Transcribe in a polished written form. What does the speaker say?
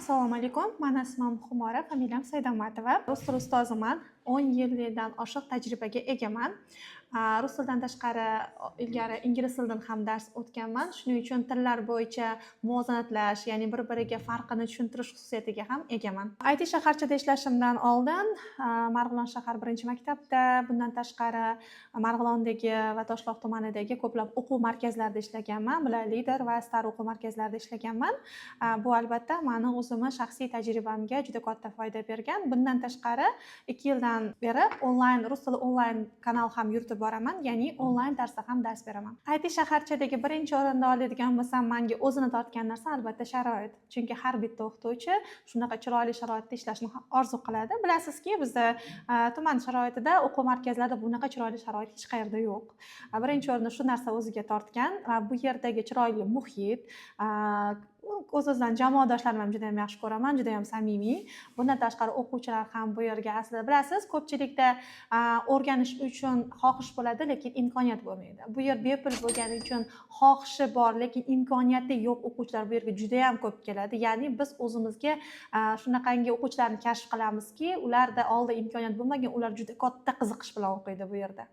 Assalomu alaykum. Mani ismim Xumora, familiyam Saydamatova. Rus tili ustoziman. 10 yildan oshiq tajribaga egaman. Rus tilidan tashqari ilgari ingliz tilidan ham dars o'tganman. Shuning uchun tillar bo'yicha muvozanatlash, ya'ni bir-biriga farqini tushuntirish xususiyatiga ham egaman. IT shaharchada ishlashimdan oldin Marg'ilon shahar 1-maktabda, bundan tashqari Marg'ilondagi va Toshloq tumanidagi ko'plab o'quv markazlarida ishlaganman. Bular Lider va Star o'quv markazlarida ishlaganman. Bu albatta meni o'zimni shaxsiy tajribamga juda katta foyda bergan. Bundan tashqari 2 yildan beri rus tili onlayn kanal ham yuritib boraman, ya'ni onlayn darsda ham dars beraman. IT shaharchadagi birinchi o'rinda oladigan bo'lsam, menga o'zini tortgan narsa albatta sharoit. Chunki har bitta o'qituvchi shunaqa chiroyli sharoitda ishlashni orzu qiladi. Bilasizki, bizda tuman sharoitida o'quv markazlarida bunaqa chiroyli sharoit hech qayerda yo'q. Birinchi o'rinda shu narsa o'ziga tortgan. Bu yerdagi chiroyli muhit, o'z-o'zidan jamoadoshlarim ham juda ham yaxshi ko'raman, juda ham samimiy. Bundan tashqari o'quvchilar ham bu yerga aslida bilasiz, ko'pchilikda o'rganish uchun xohish bo'ladi, lekin imkoniyat bo'lmaydi. Bu yer bepul bo'lgani uchun xohishi bor, lekin imkoniyati yo'q o'quvchilar bu yerga juda ham ko'p keladi. Ya'ni biz o'zimizga shunaqangi o'quvchilarni kashf qilamizki, ularda oldin imkoniyat bo'lmagan, ular juda katta qiziqish bilan o'qiydi bu yerda.